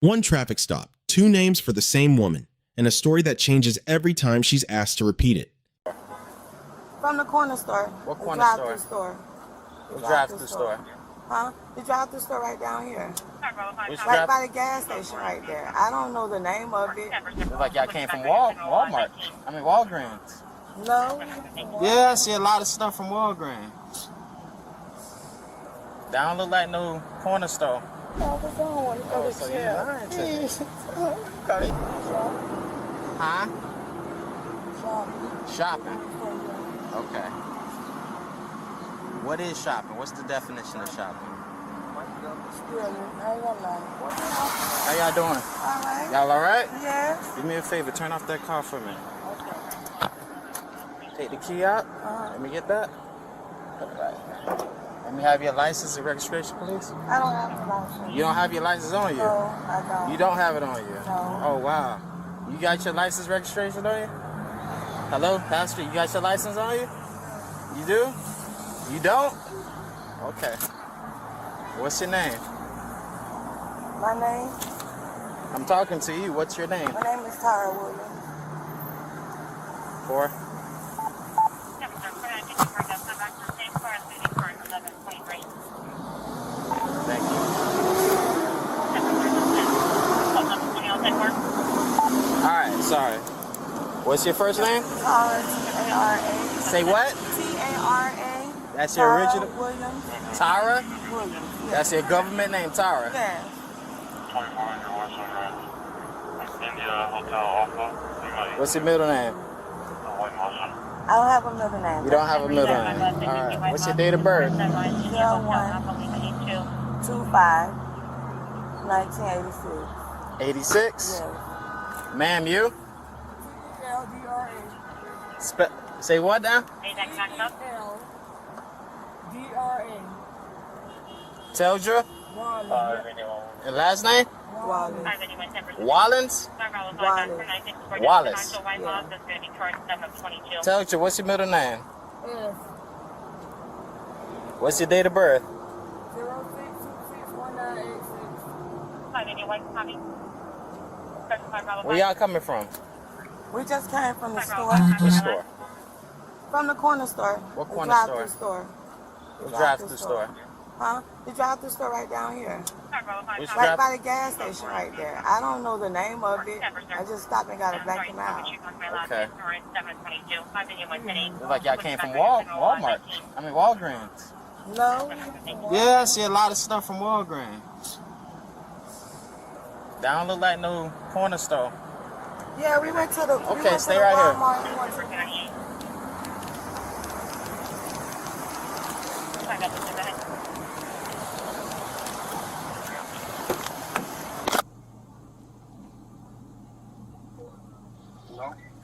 One traffic stop, two names for the same woman, and a story that changes every time she's asked to repeat it. From the corner store. What corner drive-through store? store. The drive-through store. Huh? The drive-through store right down here. Which Right drive? by the gas station right there. I don't know the name of it. Looks like y'all came from Walmart. I mean Walgreens. No. Yeah, I see a lot of stuff from Walgreens. That don't look like no corner store. Oh, so you lying to me. Okay. Huh? Shopping. Okay. What is shopping? What's the definition of shopping? How y'all doing? All right. Y'all all right? Yes. Do me a favor. Turn off that car for me. Take the key out. Let me get that. All right. Let me have your license and registration, please. I don't have a license. You don't have your license on you? No, I don't. You don't have it on you? No. Oh, wow. You got your license registration on you? Hello, Pastor, you got your license on you? You do? You don't? Okay. What's your name? My name? I'm talking to you. What's your name? My name is Tyra Williams. For? Thank you. Alright, sorry. What's your first name? Tyra, T-A-R-A. Say what? T-A-R-A. That's your original? Williams. Tyra? Williams. Yes. That's your government name, Tyra? Yes. 2400 West India Hotel Alpha. What's your middle name? White Motion. I don't have a middle name. You don't have a middle name. Alright. What's your date of birth? 01/25/1986. 86? Yes. Ma'am, you? L-D-R-A. Say what now? L-D-R-A. Teldra? Wallins. And last name? Wallins. Wallins? Wallace. Teldra, what's your middle name? Yes. What's your date of birth? 06261986. Where y'all coming from? We just came from the store. Which store? From the corner store. What The corner drive-thru store? The drive-thru store. Huh? The drive-thru store right down here. Which Right drive? by the gas station right there. I don't know the name of it. I just stopped and got a black and out. Okay. Looks like y'all came from Walmart. I mean Walgreens. No. Yeah, I see a lot of stuff from Walgreens. That don't look like no corner store. Yeah, we went to the. Okay, we went stay to the right here. Walmart. We went to-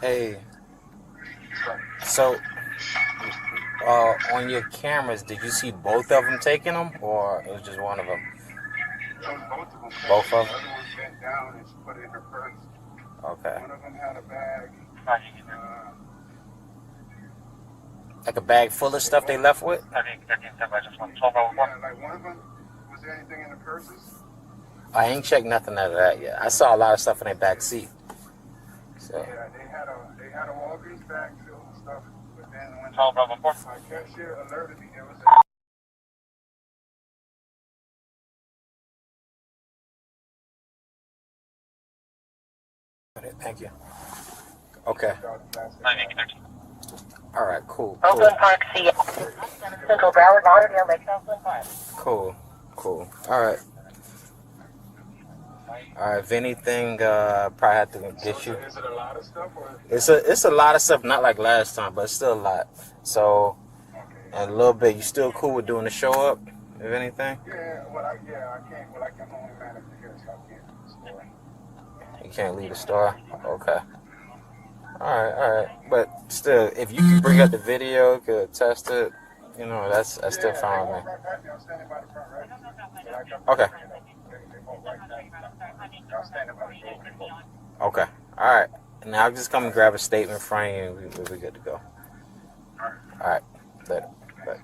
Hey, so on your cameras, did you see both of them taking them, or it was just one of them? Both of them? The other one bent down and she put it in her purse. Okay. One of them had a bag. Like a bag full of stuff they left with? Yeah, like one of them, was there anything in the purses? I ain't checked nothing out of that yet. I saw a lot of stuff in their back seat. So. Yeah, they had a Walgreens bag filled with stuff, but then when my cashier alerted me, there was Thank you. Okay. All right, cool. Oakland Park, Seattle. Central Broward, Lauderdale, Lake Oakland Park. Cool. All right. If anything, probably have to get you. Is it a lot of stuff? Or? It's a lot of stuff, not like last time, but it's still a lot. So, in a little bit, you still cool with doing the show up, if anything? Yeah, I can't. Well, I can only manage to get stuff in the store. You can't leave the store? Okay. All right. But still, if you can bring up the video, could test it, that's still fine with me. I'm standing by the front, right? Okay. Okay. All right. And I'll just come and grab a statement from you, and we'll be good to go. All right. Later. Bye.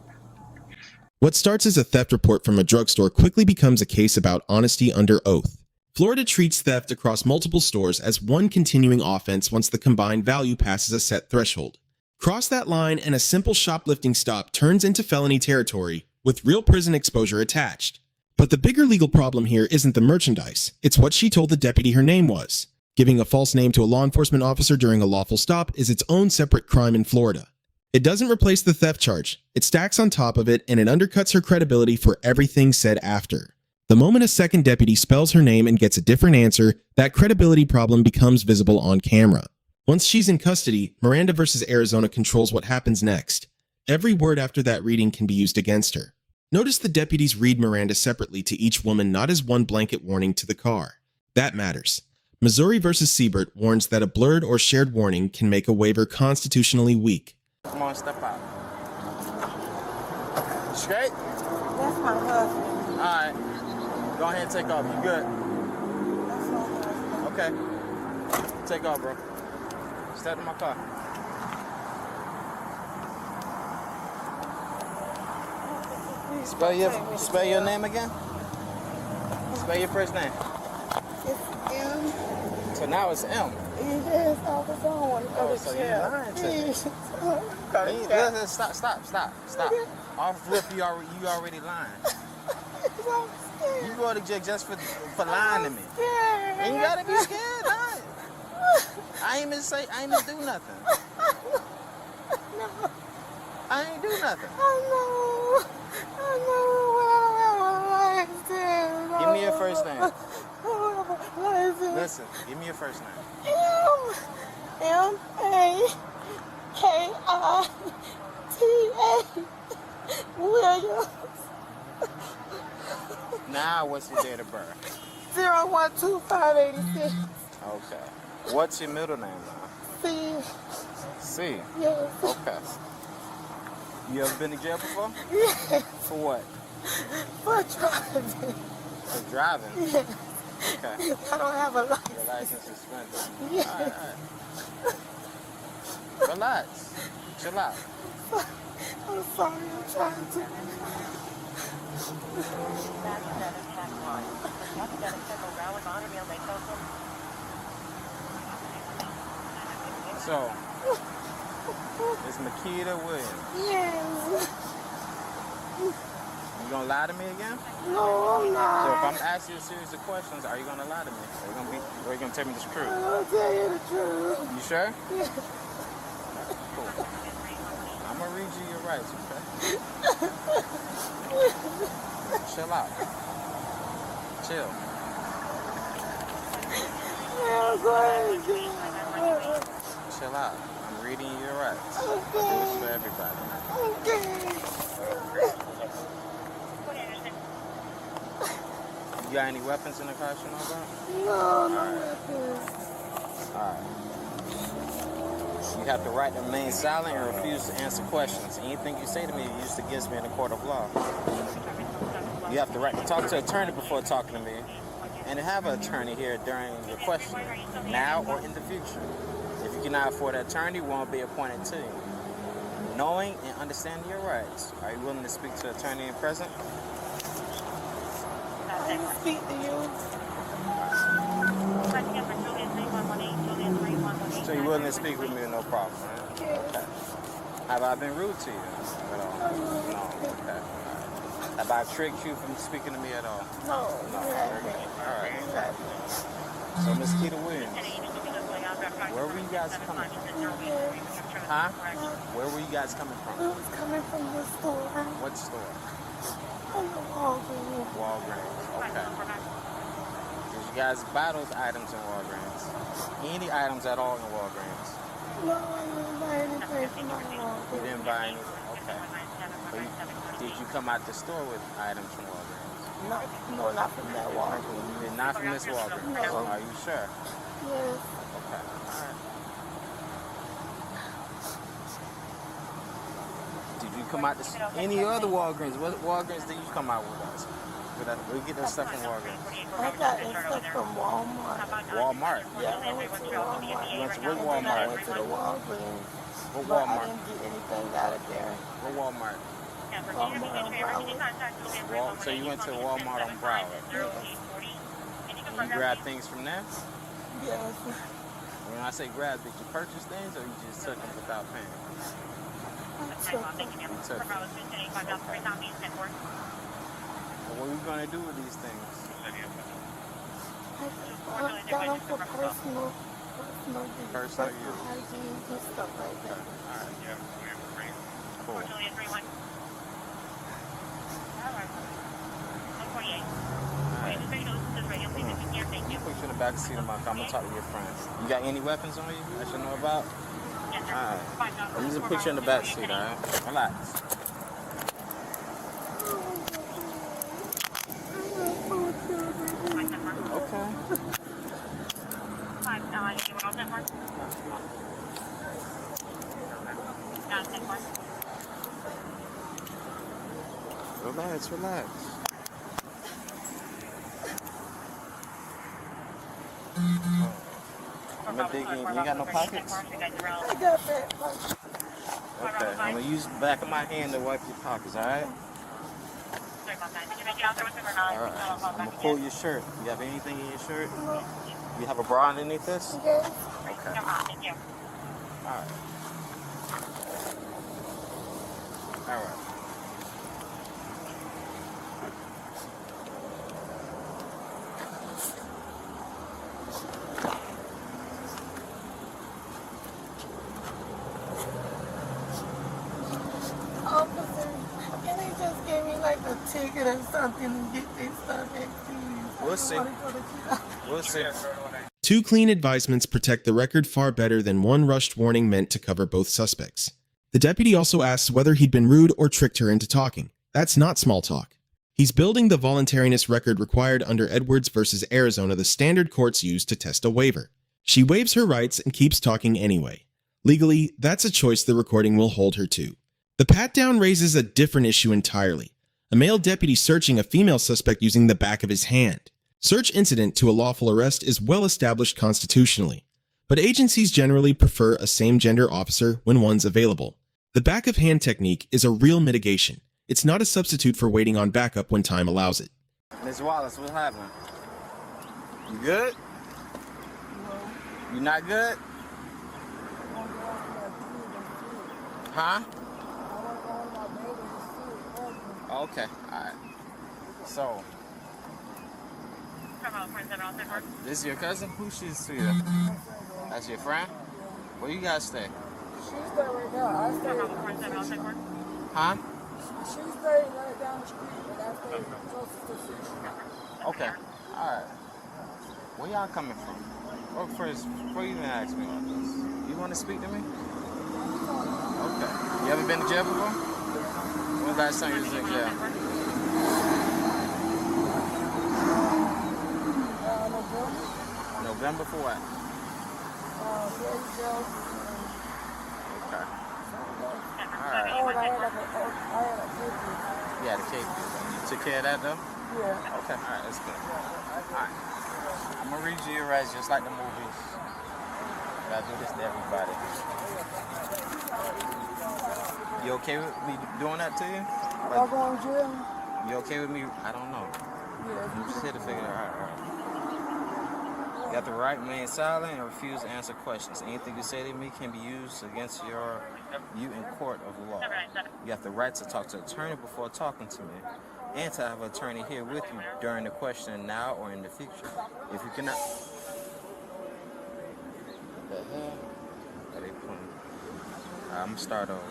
What starts as a theft report from a drugstore quickly becomes a case about honesty under oath. Florida treats theft across multiple stores as one continuing offense once the combined value passes a set threshold. Cross that line and a simple shoplifting stop turns into felony territory with real prison exposure attached. But the bigger legal problem here isn't the merchandise, it's what she told the deputy her name was. Giving a false name to a law enforcement officer during a lawful stop is its own separate crime in Florida. It doesn't replace the theft charge, it stacks on top of it, and it undercuts her credibility for everything said after. The moment a second deputy spells her name and gets a different answer, that credibility problem becomes visible on camera. Once she's in custody, Miranda versus Arizona controls what happens next. Every word after that reading can be used against her. Notice the deputies read Miranda separately to each woman, not as one blanket warning to the car. That matters. Missouri versus Siebert warns that a blurred or shared warning can make a waiver constitutionally weak. Come on, step out. Straight? That's my husband. All right. Go ahead and take off. You good? That's my husband. Okay. Take off, bro. Step in my car. Spell your name again. Spell your first name. It's M. So now it's M. Yes, all the phone. Oh, so you're lying to me. Stop. Off rip, you already lying. You go to jail just for lying to me. And you gotta be scared, huh? I ain't even do nothing. No. I ain't do nothing. I know what I Give me your first name. Listen. Listen, give me your first name. M-A-K-I-T-A Williams. Now, what's your date of birth? 012586. Okay. What's your middle name now? C. Yes. Okay. You ever been to jail before? Yes. For what? For driving. For driving? Yes. Okay. I don't have a license. Your license suspended. Yes. All right. Relax. Chill out. I'm sorry, I'm trying to. So, it's Makita Williams. Yes. You gonna lie to me again? No, I'm So if not. I'm asking you a series of questions, are you gonna lie to me? Or are you gonna tell me the truth? I'll tell you the truth. You sure? Yes. Cool. I'm gonna read you your rights, okay? Chill out. Chill. Yeah, go ahead. Chill out. I'm reading you your rights. I do this for everybody. Okay. You got any weapons in the car you know about? No, no weapons. Alright. You have to write the remain silent and refuse to answer questions. Anything you say to me is used against me in the court of law. You have the right to talk to an attorney before talking to me, and to have an attorney here during your questioning, now or in the future. If you cannot afford an attorney, one will be appointed to you. Knowing and understanding your rights, are you willing to speak to an attorney in present? I can speak to you. So you're willing to speak with me, no problem, right? Okay. Have I been rude to you at all? No. Okay. Have I tricked you from speaking to me at all? No, No. you Very good. haven't. All right. You haven't. So Miss Keita Williams, where were you guys coming from? Huh? Where were you guys coming I from? was coming from the store. What store? From the Walgreens. Walgreens. Okay. Did you guys buy those items in Walgreens? Any items at all in Walgreens? No, I didn't buy anything from my You Walgreens. didn't buy anything? Okay. Did you come out the store with items from Walgreens? No, not from that Walgreens. You did not from this Walgreens? No. Are you sure? Yes. Okay. All right. Did you come out to any other Walgreens? What Walgreens did you come out with us? We get that stuff from Walgreens. I got this stuff from Walmart. Walmart? Yeah, I went to Walmart. You went to what I Walmart? went to the Walgreens. What But I Walmart? didn't get anything out of there. What Walmart? Walmart on Broward. So you went to Walmart on Broward. Yes. You grab things from there? Yes. When I say grab, did you purchase things or you just took them without paying? I took them. You took them. Okay. What are you going to do with these things? I got them for personal use. Personal use. Hygiene and stuff like that. All right. Cool. Put you in the back seat of my car. I'm going to talk to your friends. You got any weapons on you I should know about? Alright. I'm just going to put you in the back seat, alright? Relax. Okay. Relax. I'm gonna dig in. You got no pockets? I got that. Okay. I'm gonna use the back of my hand to wipe your pockets, alright? Alright. I'm gonna pull your shirt. You have anything in your shirt? You have a bra underneath this? Yes. Okay. Alright. Alright. Officer, can they just give me like a ticket or something and get this stuff back, please? We'll see. We'll see. 2 clean advisements protect the record far better than 1 rushed warning meant to cover both suspects. The deputy also asks whether he'd been rude or tricked her into talking. That's not small talk. He's building the voluntariness record required under Edwards versus Arizona, the standard courts use to test a waiver. She waives her rights and keeps talking anyway. Legally, that's a choice the recording will hold her to. The pat-down raises a different issue entirely. A male deputy searching a female suspect using the back of his hand. Search incident to a lawful arrest is well established constitutionally, but agencies generally prefer a same-gender officer when one's available. The back-of-hand technique is a real mitigation. It's not a substitute for waiting on backup when time allows it. Ms. Wallace, what happened? You good? No. You not good? Huh? Okay, alright. So, this is your cousin? Who she's to you? That's your friend? Where you guys stay? She stay right now. I stay. Huh? She stay right down the street, and I stay closest to Fish. Okay, alright. Where y'all coming from? Oh, first, before you even ask me all this, you want to speak to me? Okay. You ever been to jail before? When was the last time you was in jail? November for what? Okay. Alright. You had a cake. You took care of that though? Yeah. Okay, alright, that's good. Alright. I'm gonna read you your rights just like the movies. I do this to everybody. You okay with me doing that to you? I'm going to jail. You okay with me? I don't know. Yeah. I'm just here to figure it out. All right. You have the right to remain silent and refuse to answer questions. Anything you say to me can be used against you in court of law. You have the right to talk to an attorney before talking to me, and to have an attorney here with you during the question now or in the future. If you cannot... What the hell? Are they playing? I'm going to start over.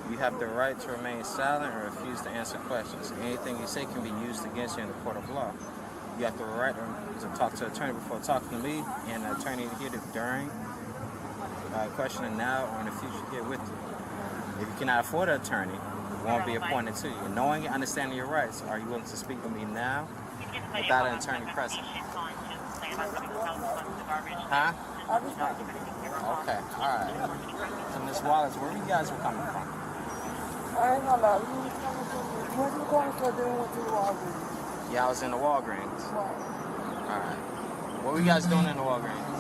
You have the right to remain silent and refuse to answer questions. Anything you say can be used against you in the court of law. You have the right to talk to an attorney before talking to me, and an attorney here during questioning now or in the future here with you. If you cannot afford an attorney, won't be appointed to you. Knowing and understanding your rights, are you willing to speak with me now without an attorney present? Huh? Okay, alright. So Ms. Wallace, where you guys were coming from? I ain't gonna lie. We was coming from the... Went to the corner store, then we went to the Walgreens. Yeah, I was in the Walgreens. Right. Alright. What were you guys doing in the Walgreens?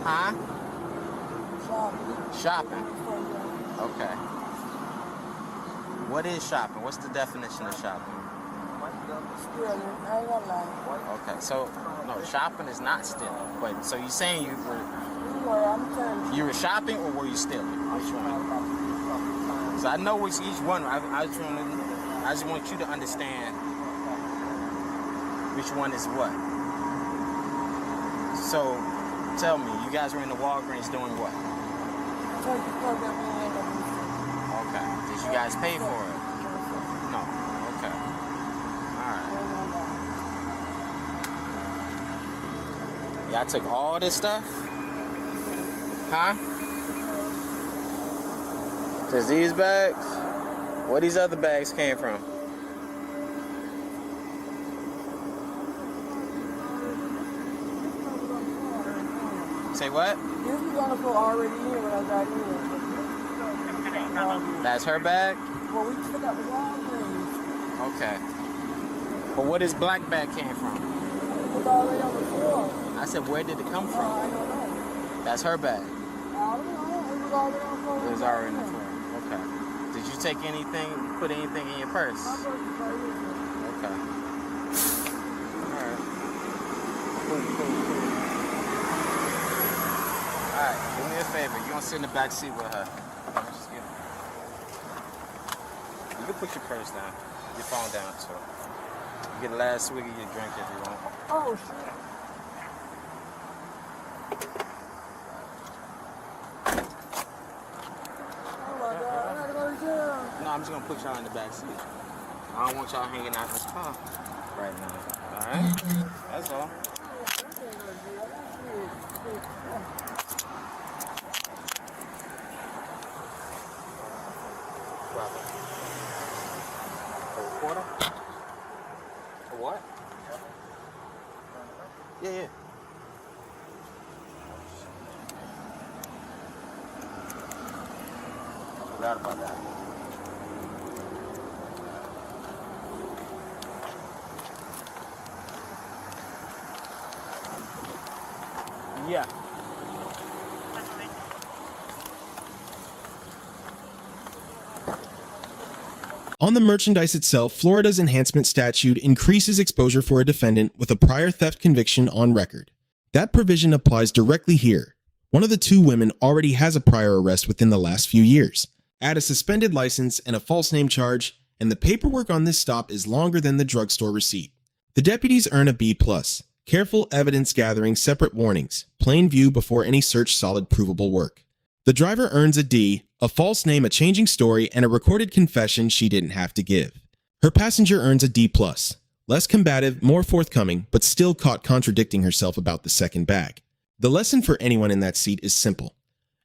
Huh? Shopping. Okay. What is shopping? What's the definition of shopping? stealing. I ain't gonna lie. Okay, so no, shopping is not stealing. But so you saying you were I'm telling you. you were shopping or were you stealing? Which one? So I know which each one. I just want you to understand which one is what. So tell me, you guys were in the Walgreens doing what? Okay. Did you guys pay for it? No. Okay. All right. Y'all took all this stuff? Huh? Just these bags? Where these other bags came from? Say what? This was gonna go already in when I got in. That's her bag? Well, we took out the Walgreens. Okay. But where this black bag came from? It was already on the floor. I said, where did it come from? I don't know. That's her bag. I don't know. It was already on the floor. It was already on the floor. Okay. Did you take anything, put anything in your purse? My purse is right here. Okay. Alright. Cool. Alright, do me a favor. You're gonna sit in the back seat with her. Just get it. You can put your purse down, your phone down too. You get the last swig of your drink if you want. Oh, shit. Oh, my God. I gotta go to jail. No, I'm just gonna put y'all in the back seat. I don't want y'all hanging out in this car right now. Alright? That's all. A quarter? A what? Yeah. I forgot about that. Yeah. On the merchandise itself, Florida's enhancement statute increases exposure for a defendant with a prior theft conviction on record. That provision applies directly here. One of the two women already has a prior arrest within the last few years. Add a suspended license and a false name charge, and the paperwork on this stop is longer than the drugstore receipt. The deputies earn a B+. Careful evidence gathering, separate warnings, plain view before any search, solid provable work. The driver earns a D, a false name, a changing story, and a recorded confession she didn't have to give. Her passenger earns a D+, less combative, more forthcoming, but still caught contradicting herself about the second bag. The lesson for anyone in that seat is simple.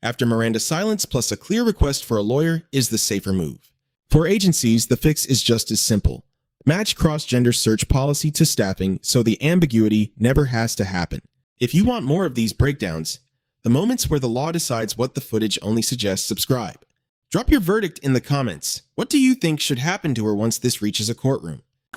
After Miranda's silence plus a clear request for a lawyer is the safer move. For agencies, the fix is just as simple. Match cross-gender search policy to staffing so the ambiguity never has to happen. If you want more of these breakdowns, the moments where the law decides what the footage only suggests, subscribe. Drop your verdict in the comments. What do you think should happen to her once this reaches a courtroom?